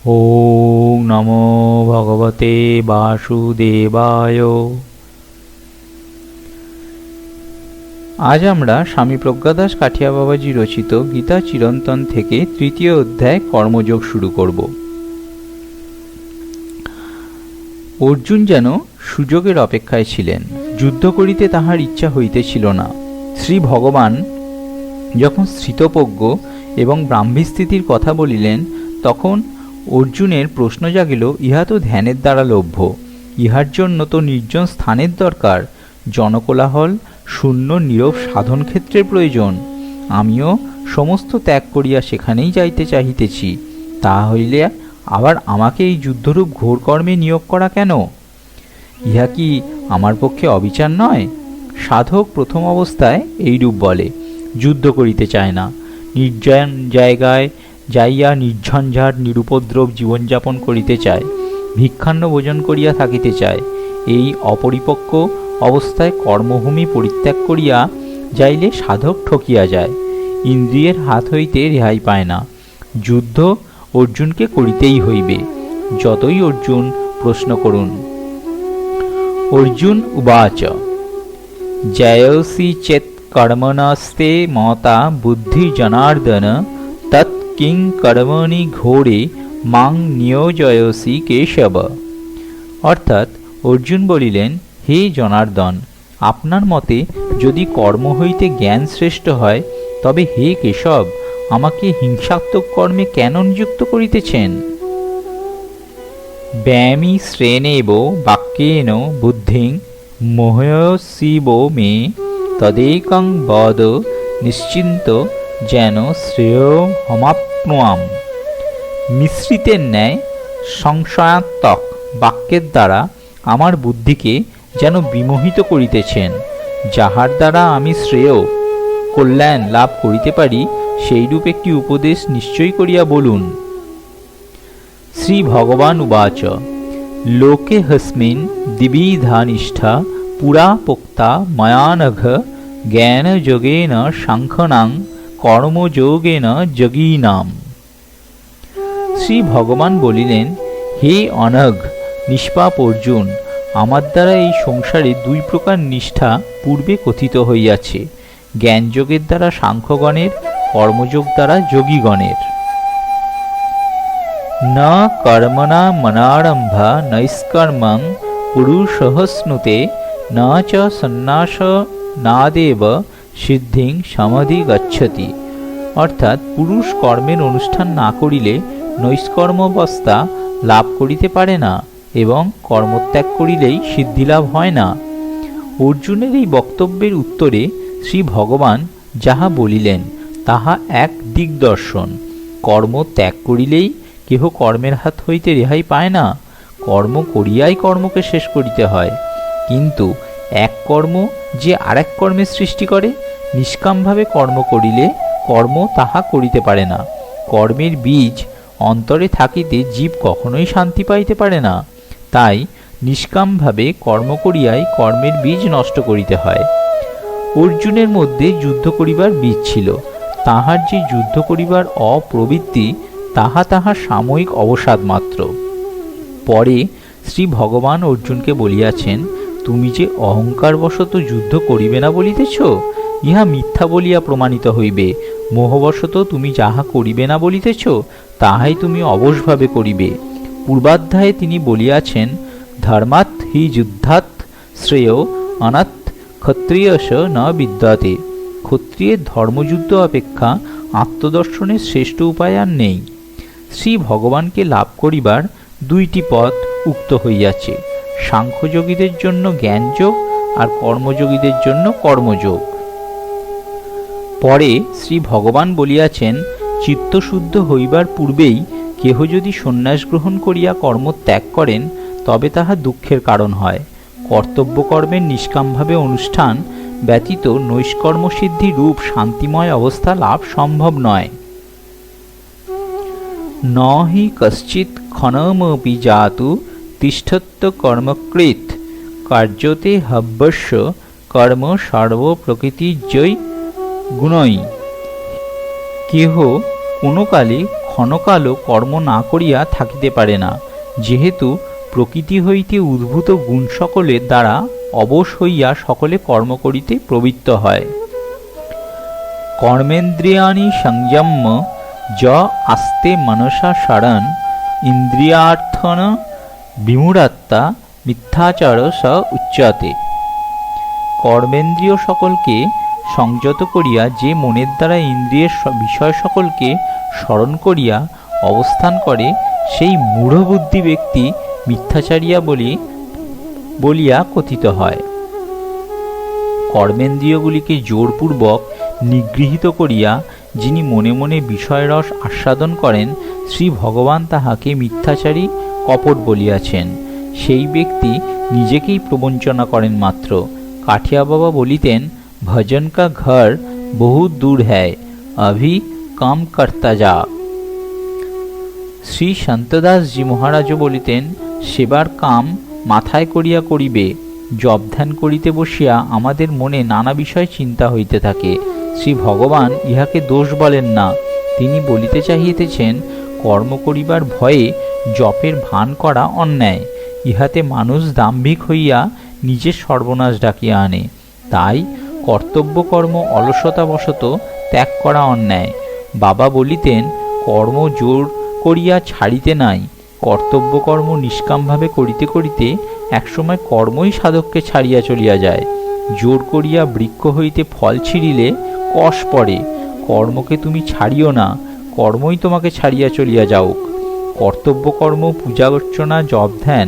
ওম নমো ভগবতে বাসুদেবায়। আজ আমরা স্বামী প্রজ্ঞাদাস কাঠিয়া বাবাজি রচিত গীতা চিরন্তন থেকে তৃতীয় অধ্যায় কর্মযোগ শুরু করব। অর্জুন যেন সুযোগের অপেক্ষায় ছিলেন। যুদ্ধ করিতে তাহার ইচ্ছা হইতেছিল না। শ্রী ভগবান যখন স্থিতপ্রজ্ঞ এবং ব্রাহ্মীস্থিতির কথা বলিলেন, তখন অর্জুনের প্রশ্ন জাগিল, ইহা তো ধ্যানের দ্বারা লভ্য, ইহার জন্য তো নির্জন স্থানের দরকার, জনকোলাহল শূন্য নীরব সাধন ক্ষেত্রের প্রয়োজন। আমিও সমস্ত ত্যাগ করিয়া সেখানেই যাইতে চাহিতেছি, তাহা হইলে আবার আমাকে এই যুদ্ধরূপ ঘোর কর্মে নিয়োগ করা কেন? ইহা কি আমার পক্ষে অবিচার নয়? সাধক প্রথম অবস্থায় এইরূপ বলে, যুদ্ধ করিতে চায় না, নির্জন জায়গায় যাইয়া নির্ঝঞ্ঝাট নিরুপদ্রব জীবনযাপন করিতে চায়, ভিক্ষান্ন ভোজন করিয়া থাকিতে চায়। এই অপরিপক্ক অবস্থায় কর্মভূমি পরিত্যাগ করিয়া যাইলে সাধক ঠকিয়া যায়, ইন্দ্রিয়ের হাত হইতে রেহাই পায় না। যুদ্ধ অর্জুনকে করিতেই হইবে, যতই অর্জুন প্রশ্ন করুন। অর্জুন উবাচ জয়সি চেত কর্মণস্তে মতা বুদ্ধি জনার্দন তৎ কিং কর্মণি ঘোরে মাং নিয়োজয়সি কেশব। অর্থাৎ অর্জুন বলিলেন, হে জনার্দন, আপনার মতে যদি কর্ম হইতে জ্ঞান শ্রেষ্ঠ হয়, তবে হে কেশব, আমাকে হিংসাত্মক কর্মে কেন নিযুক্ত করিতেছেন? ব্যায়ামী শ্রেণেব বাক্যেন বুদ্ধিং মোহয়সিব মে তদেকং বদ নিশ্চিন্ত যেন শ্রেয় হমাপ্নুয়াম। মিশ্রিতের ন্যায় সংশয়াত্মক বাক্যের দ্বারা আমার বুদ্ধিকে যেন বিমোহিত করিতেছেন, যাহার দ্বারা আমি শ্রেয় কল্যাণ লাভ করিতে পারি, সেইরূপ একটি উপদেশ নিশ্চয় করিয়া বলুন। শ্রী ভগবান উবাচ লোকে হস্মিন দ্বিবিধা নিষ্ঠা পুরা পোক্তা ময়ানঘ জ্ঞান যোগেন সাংখ্যনাং কর্মযোগেন যোগীনাম। শ্রী ভগবান বলিলেন, হে অনঘ নিষ্পাপ অর্জুন, আমার দ্বারা এই সংসারে দুই প্রকার নিষ্ঠা পূর্বে কথিত হইয়াছে, জ্ঞানযোগের দ্বারা সাংখ্যগণের, কর্মযোগ দ্বারা যোগীগণের। ন কর্মণা মনারম্ভা নৈষ্কর্মং পুরুষঃ স্নুতে ন চ সন্ন্যাস নাদেব সিদ্ধিং সমাধি গচ্ছতি। অর্থাৎ পুরুষ কর্মের অনুষ্ঠান না করিলে নৈষ্কর্মাবস্থা লাভ করিতে পারে না, এবং কর্মত্যাগ করিলেই সিদ্ধিলাভ হয় না। অর্জুনের এই বক্তব্যের উত্তরে শ্রী ভগবান যাহা বলিলেন তাহা এক দিগদর্শন। কর্ম ত্যাগ করিলেই কেহ কর্মের হাত হইতে রেহাই পায় না, কর্ম করিয়াই কর্মকে শেষ করিতে হয়। কিন্তু এক কর্ম যে আরেক কর্মের সৃষ্টি করে, নিষ্কামভাবে কর্ম করিলে কর্ম তাহা করিতে পারে না। কর্মের বীজ অন্তরে থাকিতে জীব কখনোই শান্তি পাইতে পারে না। তাই নিষ্কামভাবে কর্ম করিয়াই কর্মের বীজ নষ্ট করিতে হয়। অর্জুনের মধ্যে যুদ্ধ করিবার বীজ ছিল, তাহার যে যুদ্ধ করিবার অপ্রবৃত্তি, তাহা তাহার সাময়িক অবসাদ মাত্র। পরে শ্রী ভগবান অর্জুনকে বলিয়াছেন, তুমি যে অহংকারবশত যুদ্ধ করিবে না বলিতেছ, ইহা মিথ্যা বলিয়া প্রমাণিত হইবে। মোহবশত তুমি যাহা করিবে না বলিতেছ, তাহাই তুমি অবশভাবে করিবে। পূর্বাধ্যায়ে তিনি বলিয়াছেন, ধর্মাৎ হি যুদ্ধাৎ শ্রেয় অনাৎ ক্ষত্রিয়স ন বিদ্যতে। ক্ষত্রিয়ের ধর্মযুদ্ধ অপেক্ষা আত্মদর্শনের শ্রেষ্ঠ উপায় আর নেই। শ্রী ভগবানকে লাভ করিবার দুইটি পথ উক্ত হইয়াছে, সাংখ্যযোগীদের জন্য জ্ঞানযোগ আর কর্মযোগীদের জন্য কর্মযোগ। পরে শ্রী ভগবান বলিয়াছেন, চিত্তশুদ্ধ হইবার পূর্বেই কেহ যদি সন্ন্যাস গ্রহণ করিয়া কর্ম ত্যাগ করেন, তবে তাহা দুঃখের কারণ হয়। কর্তব্য কর্মের নিষ্কামভাবে অনুষ্ঠান ব্যতীত নৈষ্কর্মসিদ্ধি রূপ শান্তিময় অবস্থা লাভ সম্ভব নয়। ন হি কশ্চিৎ ক্ষণমপি জাতু তিষ্ঠত্য কর্মকৃৎ কার্যতে হব্যস্য কর্ম সর্বপ্রকৃতিজৈ গুণই। কেহ কোনো কালে ক্ষণকালও কর্ম না করিয়া থাকিতে পারে না, যেহেতু প্রকৃতি হইতে উদ্ভূত গুণ সকলের দ্বারা অবশ হইয়া সকলে কর্ম করিতে প্রবৃত্ত হয়। কর্মেন্দ্রিয়াণি সংযম্য য আস্তে মনসা শরণ ইন্দ্রিয়ার্থন বিমূঢ়াত্মা মিথ্যাচার স উচ্যতে। কর্মেন্দ্রিয় সকলকে সংযত করিয়া যে মনের দ্বারা ইন্দ্রিয়ের বিষয় সকলকে স্মরণ করিয়া অবস্থান করে, সেই মূঢ়বুদ্ধি ব্যক্তি মিথ্যাচারিয়া বলিয়া কথিত হয়। কর্মেন্দ্রিয়গুলিকে জোরপূর্বক নিগৃহীত করিয়া যিনি মনে মনে বিষয়রস আস্বাদন করেন, শ্রী ভগবান তাহাকে মিথ্যাচারী কপট বলিয়াছেন। সেই ব্যক্তি নিজেকেই প্রবঞ্চনা করেন মাত্র। কাঠিয়া বাবা বলিতেন, ভজন কা ঘর বহু দূর হ্যায়, অভি কাম করতা যা। শ্রী সন্তদাসজি মহারাজও বলিতেন, সেবার কাম মাথায় করিয়া করিবে। জপ ধ্যান করিতে বসিয়া আমাদের মনে নানা বিষয় চিন্তা হইতে থাকে। শ্রী ভগবান ইহাকে দোষ বলেন না। তিনি বলিতে চাহিতেছেন, কর্ম করিবার ভয়ে জপের ভান করা অন্যায়। ইহাতে মানুষ দাম্ভিক হইয়া নিজের সর্বনাশ ডাকিয়া আনে। তাই কর্তব্য কর্ম অলসতাবশত ত্যাগ করা অন্যায়। বাবা বলিতেন, কর্ম জোর করিয়া ছাড়িতে নাই। কর্তব্য কর্ম নিষ্কামভাবে করিতে করিতে একসময় কর্মই সাধককে ছাড়িয়া চলিয়া যায়। জোর করিয়া বৃক্ষ হইতে ফল ছিঁড়িলে কষ পড়ে। কর্মকে তুমি ছাড়িও না, কর্মই তোমাকে ছাড়িয়া চলিয়া যাওক। কর্তব্য কর্ম, পূজা অর্চনা, জপ ধ্যান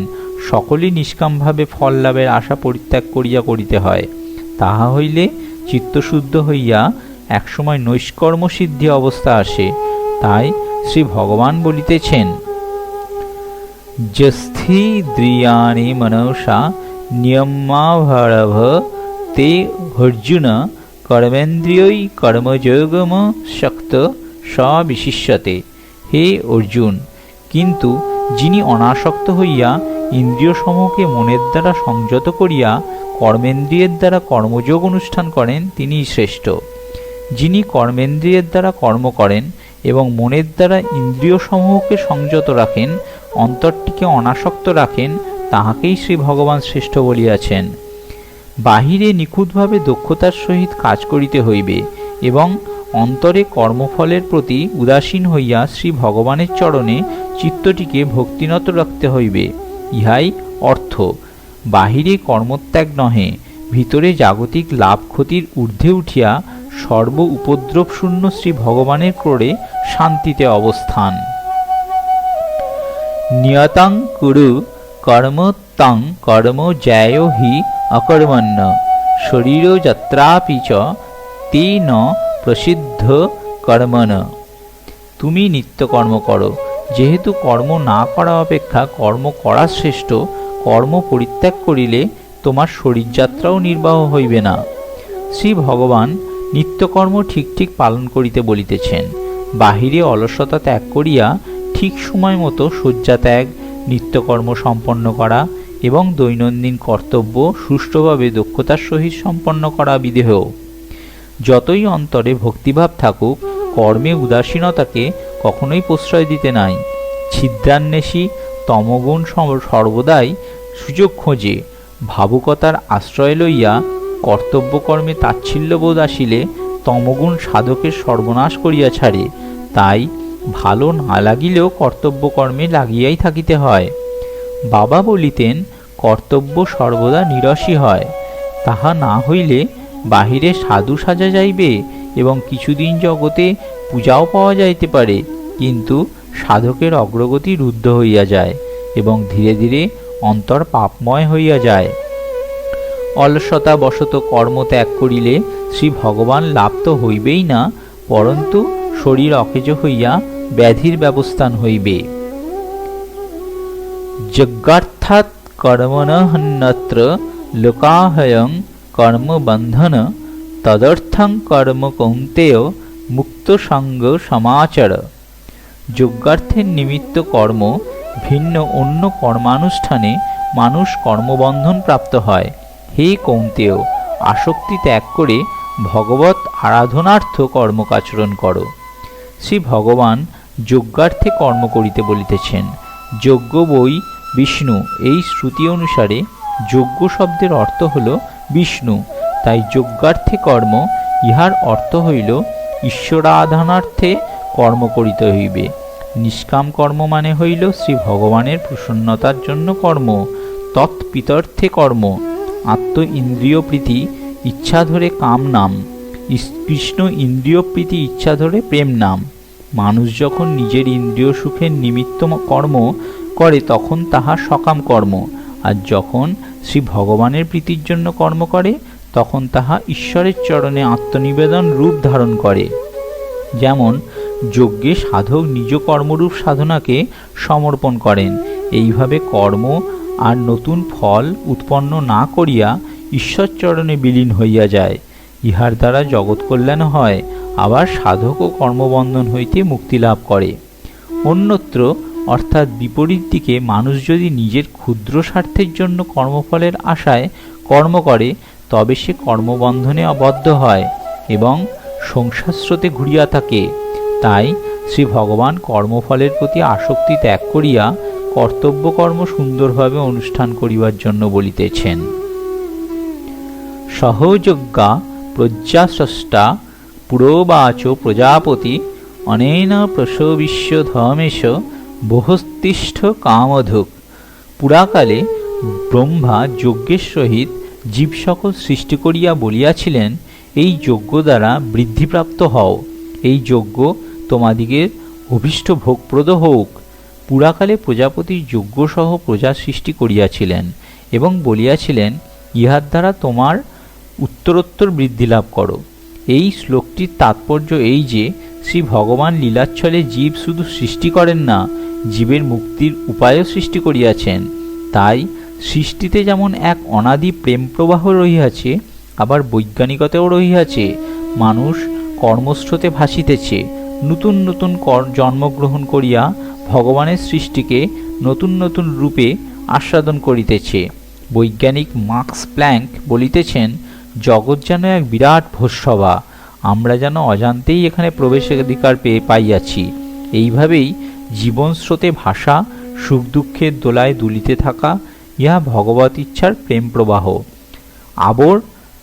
সকলেই নিষ্কামভাবে ফল লাভের আশা পরিত্যাগ করিয়া করিতে হয়। তাহা হইলে চিত্তশুদ্ধ হইয়া একসময় নৈষ্কর্ম সিদ্ধি অবস্থা আসে। তাই শ্রী ভগবান বলিতেছেন, যস্থিদ্রিয়াণি মনসা নিয়মাভারভ তে অর্জুন কর্মেন্দ্রিয়ৈ কর্মযোগম শক্ত সবিশিষ্যতে। হে অর্জুন, কিন্তু যিনি অনাসক্ত হইয়া ইন্দ্রিয় সমূহকে মনের দ্বারা সংযত করিয়া কর্মেন্দ্রিয়ের দ্বারা কর্মযোগ অনুষ্ঠান করেন, তিনিই শ্রেষ্ঠ। যিনি কর্মেন্দ্রিয়ের দ্বারা কর্ম করেন এবং মনের দ্বারা ইন্দ্রিয় সমূহকে সংযত রাখেন, অন্তরটিকে অনাসক্ত রাখেন, তাহাকেই শ্রী ভগবান শ্রেষ্ঠ বলিয়াছেন। বাহিরে নিখুঁতভাবে দক্ষতার সহিত কাজ করিতে হইবে এবং অন্তরে কর্মফলের প্রতি উদাসীন হইয়া শ্রী ভগবানের চরণে চিত্তটিকে ভক্তিনত রাখতে হইবে। ইহাই অর্থ। বাহিরে কর্মত্যাগ নহে, ভিতরে জাগতিক লাভ ক্ষতির ঊর্ধ্বে উঠিয়া সর্ব উপদ্রব শূন্য শ্রী ভগবানের ক্রোড়ে শান্তিতে অবস্থান। নিয়তং কুরু কর্ম তং কর্ম জ্যায় হি অকর্মণ্য শরীর যাত্রাপি চ তে ন প্রসিদ্ধ কর্মণ। তুমি নিত্যকর্ম করো, যেহেতু কর্ম না করা অপেক্ষা কর্ম করা শ্রেষ্ঠ। কর্ম পরিত্যাগ করিলে তোমার শরীরযাত্রাও নির্বাহ হইবে না। শ্রী ভগবান নিত্যকর্ম ঠিক ঠিক পালন করিতে বলিতেছেন। বাহিরে অলসতা ত্যাগ করিয়া ঠিক সময় মতো শয্যা ত্যাগ, নিত্যকর্ম সম্পন্ন করা এবং দৈনন্দিন কর্তব্য সুষ্ঠুভাবে দক্ষতার সহিত সম্পন্ন করা বিধেয়। যতই অন্তরে ভক্তিভাব থাকুক, কর্মে উদাসীনতাকে কখনোই প্রশ্রয় দিতে নাই। ছিদ্রান্বেষী তমগুণ সর্বদাই সুযোগ খোঁজে। ভাবুকতার আশ্রয় লইয়া কর্তব্যকর্মে তাচ্ছিল্যবোধ আসিলে তমগুণ সাধকের সর্বনাশ করিয়া ছাড়ে। তাই ভালো না লাগিলেও কর্তব্যকর্মে লাগিয়াই থাকিতে হয়। বাবা বলিতেন, কর্তব্য সর্বদা নিরসী হয়। তাহা না হইলে বাহিরে সাধু সাজা যাইবে এবং কিছুদিন জগতে পূজাও পাওয়া যাইতে পারে, কিন্তু সাধকের অগ্রগতি রুদ্ধ হইয়া যায় এবং ধীরে ধীরে অন্তর পাপময় হইয়া যায়। অলসতা বশত কর্ম ত্যাগ করিলে শ্রী ভগবান লাভ তো হইবেই না, পরন্তু শরীর অকেজ হইয়া ব্যাধির ব্যবস্থান হইবে। যজ্ঞার্থাৎ কর্মণহন্যত্র লোকাহয়ং কর্মবন্ধন তদর্থং কর্ম কৌন্তেয় মুক্ত সঙ্গ সমাচর। যজ্ঞার্থের নিমিত্ত কর্ম ভিন্ন অন্য কর্মানুষ্ঠানে মানুষ কর্মবন্ধন প্রাপ্ত হয়। হে কৌন্তেয়, আসক্তি ত্যাগ করে ভগবত আরাধনার্থ কর্মকাচরণ করো। শ্রী ভগবান যজ্ঞার্থে কর্ম করিতে বলিতেছেন। যজ্ঞ বই বিষ্ণু, এই শ্রুতি অনুসারে যজ্ঞ শব্দের অর্থ হল বিষ্ণু, তাই যজ্ঞার্থে কর্ম ইহার অর্থ হইল ঈশ্বরারাধনার্থে কর্ম করিতে হইবে। নিষ্কাম কর্ম মানে হইল শ্রী ভগবানের প্রসন্নতার জন্য কর্ম। তৎপিতর্থে কর্ম আত্ম ইন্দ্রিয় প্রীতি ইচ্ছা ধরে কাম নাম, কৃষ্ণ ইন্দ্রিয় প্রীতি ইচ্ছা ধরে প্রেম নাম। মানুষ যখন নিজের ইন্দ্রিয় সুখের নিমিত্ত কর্ম করে তখন তাহা সকাম কর্ম, আর যখন শ্রী ভগবানের প্রীতির জন্য কর্ম করে তখন তাহা ঈশ্বরের চরণে আত্মনিবেদন রূপ ধারণ করে। যেমন যজ্ঞে সাধক নিজ কর্মরূপ সাধনাকে সমর্পণ করেন। এইভাবে কর্ম আর নতুন ফল উৎপন্ন না করিয়া ঈশ্বর চরণে বিলীন হইয়া যায়। ইহার দ্বারা জগৎ কল্যাণ হয়, আবার সাধকও কর্মবন্ধন হইতে মুক্তি লাভ করে। অন্যত্র অর্থাৎ বিপরীত দিকে মানুষ যদি নিজের ক্ষুদ্র স্বার্থের জন্য কর্মফলের আশায় কর্ম করে তবে সে কর্মবন্ধনে আবদ্ধ হয় এবং সংসার স্রোতে ঘুরিয়া থাকে। তাই শ্রী ভগবান কর্মফলের প্রতি আসক্তি ত্যাগ করিয়া কর্তব্য কর্ম সুন্দরভাবে অনুষ্ঠান করিবার জন্য বলিতেছেন। সহযজ্ঞা প্রজ্ঞাস্রষ্টা পুরোবাচ প্রজাপতি অনেন প্রসবিষ্য ধর্মেশ বহস্তিষ্ঠ কামধুক। পুরাকালে ব্রহ্মা যজ্ঞের সহিত জীব সকল সৃষ্টি করিয়া বলিয়াছিলেন, এই যজ্ঞ দ্বারা বৃদ্ধিপ্রাপ্ত হও, এই যজ্ঞ তোমাদিগের অভীষ্ট ভোগপ্রদ হোক। পুরাকালে প্রজাপতির যজ্ঞসহ প্রজা সৃষ্টি করিয়াছিলেন এবং বলিয়াছিলেন, ইহার দ্বারা তোমার উত্তরোত্তর বৃদ্ধি লাভ করো। এই শ্লোকটির তাৎপর্য এই যে শ্রী ভগবান লীলাচ্ছলে জীব শুধু সৃষ্টি করেন না, জীবের মুক্তির উপায়ও সৃষ্টি করিয়াছেন। তাই সৃষ্টিতে যেমন এক অনাদি প্রেম প্রবাহ রহিয়াছে, আবার বৈজ্ঞানিকতাও রহিয়াছে। মানুষ কর্মস্রোতে ভাসিতেছে, নতুন নতুন জন্মগ্রহণ করিয়া ভগবানের সৃষ্টিকে নতুন নতুন রূপে আস্বাদন করিতেছে। বৈজ্ঞানিক মার্কস প্ল্যাঙ্ক বলিতেছেন, জগৎ যেন এক বিরাট ভোজসভা, আমরা যেন অজান্তেই এখানে প্রবেশাধিকার পাইয়াছি। এইভাবেই জীবন স্রোতে ভাসা, সুখ দুঃখের দোলায় দুলিতে থাকা, ইহা ভগবত ইচ্ছার প্রেম প্রবাহ। আবার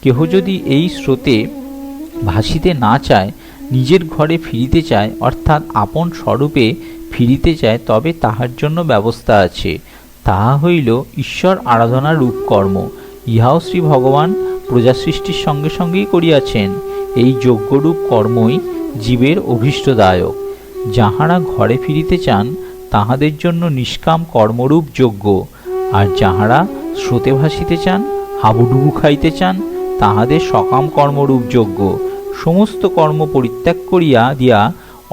কেহ যদি এই স্রোতে ভাসিতে না চায়, নিজের ঘরে ফিরিতে চায়, অর্থাৎ আপন স্বরূপে ফিরিতে চায়, তবে তাহার জন্য ব্যবস্থা আছে। তাহা হইল ঈশ্বর আরাধনার রূপকর্ম। ইহাও শ্রী ভগবান প্রজা সৃষ্টির সঙ্গে সঙ্গেই করিয়াছেন। এই যজ্ঞরূপ কর্মই জীবের অভীষ্টদায়ক। যাহারা ঘরে ফিরিতে চান তাহাদের জন্য নিষ্কাম কর্মরূপ যজ্ঞ, আর যাহারা স্রোতে ভাসিতে চান, হাবুডুবু খাইতে চান, তাহাদের সকাম কর্মরূপ যজ্ঞ। সমস্ত কর্ম পরিত্যাগ করিয়া দিয়া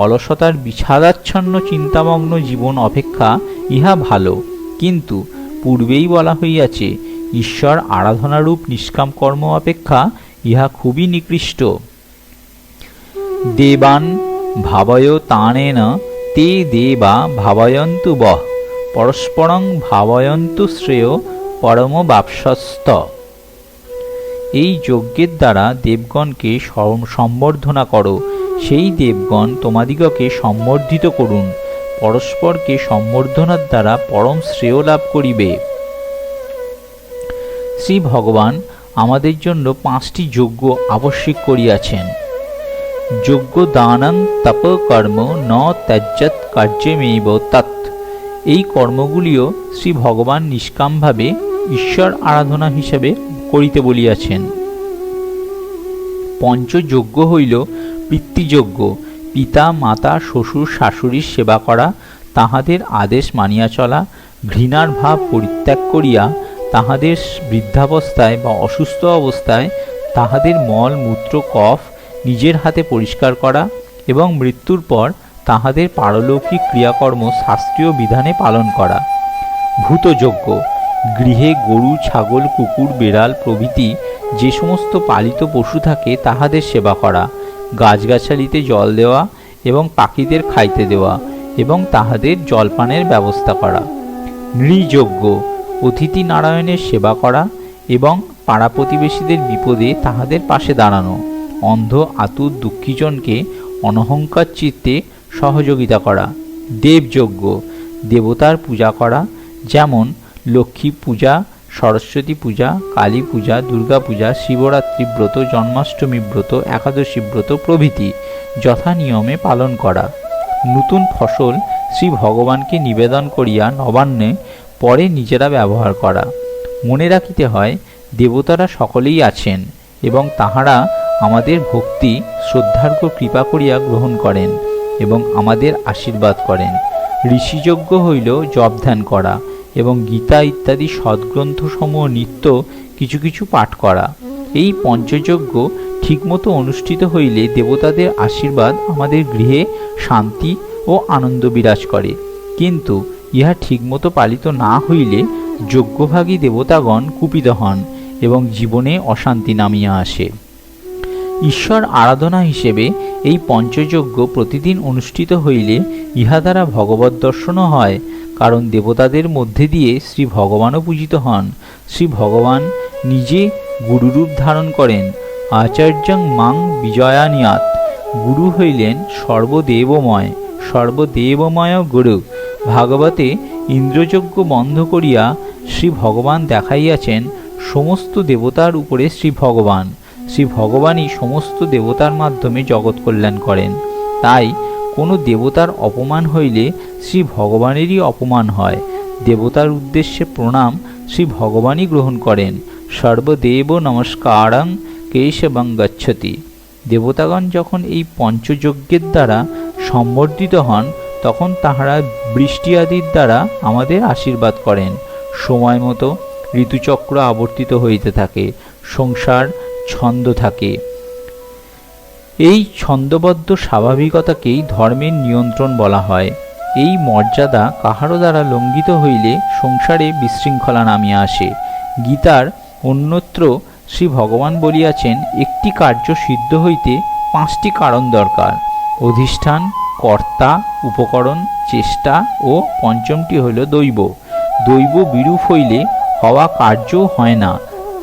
অলসতার বিষাদাচ্ছন্ন চিন্তামগ্ন জীবন অপেক্ষা ইহা ভালো। কিন্তু পূর্বেই বলা হইয়াছে, ঈশ্বর আরাধনারূপ নিষ্কাম কর্ম অপেক্ষা ইহা খুবই নিকৃষ্ট। দেবান ভাবয় তানেন তে দেবা ভাবয়ন্তু বহ পরস্পরং ভাবয়ন্তু শ্রেয় পরম বাপসস্ত। এই যজ্ঞের দ্বারা দেবগণকে সম্বর্ধনা করো, সেই দেবগণ তোমাদিগকে সম্বর্ধিত করুন। পরস্পরকে সম্বর্ধনার দ্বারা পরম শ্রেয় লাভ করিবে। শ্রী ভগবান আমাদের জন্য 5টি যজ্ঞ আবশ্যক করিয়াছেন। যজ্ঞ দানং তপ কর্ম ন ত্যাজ্যৎ কার্যমেব তৎ। এই কর্মগুলিও শ্রী ভগবান নিষ্কামভাবে ঈশ্বর আরাধনা হিসাবে করিতে বলিয়াছেন। পঞ্চযজ্ঞ হইল পিতৃযজ্ঞ, পিতা মাতা শ্বশুর শাশুড়ির সেবা করা, তাহাদের আদেশ মানিয়া চলা, ঘৃণার ভাব পরিত্যাগ করিয়া তাহাদের বৃদ্ধাবস্থায় বা অসুস্থ অবস্থায় তাহাদের মল মূত্র কফ নিজের হাতে পরিষ্কার করা এবং মৃত্যুর পর তাহাদের পারলৌকিক ক্রিয়াকর্ম শাস্ত্রীয় বিধানে পালন করা। ভূতযজ্ঞ, গৃহে গরু ছাগল কুকুর বেড়াল প্রভৃতি যে সমস্ত পালিত পশু থাকে তাহাদের সেবা করা, গাছগাছালিতে জল দেওয়া এবং পাখিদের খাইতে দেওয়া এবং তাহাদের জলপানের ব্যবস্থা করা। নৃযজ্ঞ, অতিথি নারায়ণের সেবা করা এবং পাড়া প্রতিবেশীদের বিপদে তাহাদের পাশে দাঁড়ানো। অন্ধ আতুর দুঃখীজনকে অনহংকার চিত্তে সহযোগিতা করা। দেবযজ্ঞ, দেবতার পূজা করা, যেমন লক্ষ্মী পূজা, সরস্বতী পূজা, কালী পূজা, দুর্গা পূজা, শিবরাত্রি ব্রত, জন্মাষ্টমী ব্রত, একাদশী ব্রত প্রভৃতি যথা নিয়মে পালন করা। নতুন ফসল শ্রী ভগবানকে নিবেদন করিয়া নবান্নে পরে নিজেরা ব্যবহার করা। মনে রাখিতে হয়, দেবতারা সকলেই আছেন এবং তাহারা আমাদের ভক্তি শ্রদ্ধার্ঘ কৃপা করিয়া গ্রহণ করেন এবং আমাদের আশীর্বাদ করেন। ঋষিযজ্ঞ হইল জপ ধ্যান করা এবং গীতা ইত্যাদি সদ্গ্রন্থসমূহ নিত্য কিছু কিছু পাঠ করা। এই পঞ্চযজ্ঞ ঠিকমতো অনুষ্ঠিত হইলে দেবতাদের আশীর্বাদ আমাদের গৃহে শান্তি ও আনন্দ বিরাজ করে, কিন্তু ইহা ঠিকমতো পালিত না হইলে যজ্ঞভাগী দেবতাগণ কুপিত হন এবং জীবনে অশান্তি নামিয়া আসে। ঈশ্বর আরাধনা হিসেবে এই পঞ্চযজ্ঞ প্রতিদিন অনুষ্ঠিত হইলে ইহা দ্বারা ভগবত দর্শনও হয়, কারণ দেবতাদের মধ্যে দিয়ে শ্রী ভগবানও পূজিত হন। শ্রী ভগবান নিজে গুরুরূপ ধারণ করেন। আচার্যং মাং বিজয়ানিয়াত, গুরু হইলেন সর্বদেবময়, সর্বদেবময় গুরু। ভাগবতে ইন্দ্রযজ্ঞ বন্ধ করিয়া শ্রী ভগবান দেখাইয়াছেন সমস্ত দেবতার উপরে শ্রী ভগবান। শ্রী ভগবানই সমস্ত দেবতার মাধ্যমে জগৎ কল্যাণ করেন। তাই কোনো দেবতার অপমান হইলে শ্রী ভগবানেরই অপমান হয়। দেবতার উদ্দেশ্যে প্রণাম শ্রী ভগবানই গ্রহণ করেন। সর্বদেব নমস্কারং কেশবং গচ্ছতি। দেবতাগণ যখন এই পঞ্চযজ্ঞের দ্বারা সম্বর্ধিত হন, তখন তাহারা বৃষ্টি আদির দ্বারা আমাদের আশীর্বাদ করেন। সময় মতো ঋতুচক্র আবর্তিত হইতে থাকে, সংসার ছন্দ থাকে। এই ছন্দবদ্ধ স্বাভাবিকতাকেই ধর্মের নিয়ন্ত্রণ বলা হয়। এই মর্যাদা কাহারও দ্বারা লঙ্ঘিত হইলে সংসারে বিশৃঙ্খলা নামিয়া আসে। গীতার অন্যত্র শ্রী ভগবান বলিয়াছেন, একটি কার্য সিদ্ধ হইতে 5টি কারণ দরকার: অধিষ্ঠান, কর্তা, উপকরণ, চেষ্টা ও পঞ্চমটি হইল দৈব। দৈব বিরূপ হইলে হওয়া কার্যও হয় না।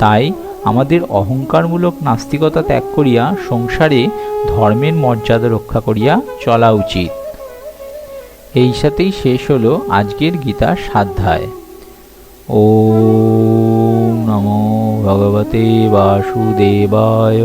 তাই আমাদের অহংকারমূলক নাস্তিকতা ত্যাগ করিয়া সংসারে ধর্মের মর্যাদা রক্ষা করিয়া চলা উচিত। এই সাথেই শেষ হলো আজকের গীতার স্বাধ্যায়। ওম নমো ভগবতে বাসুদেবায়।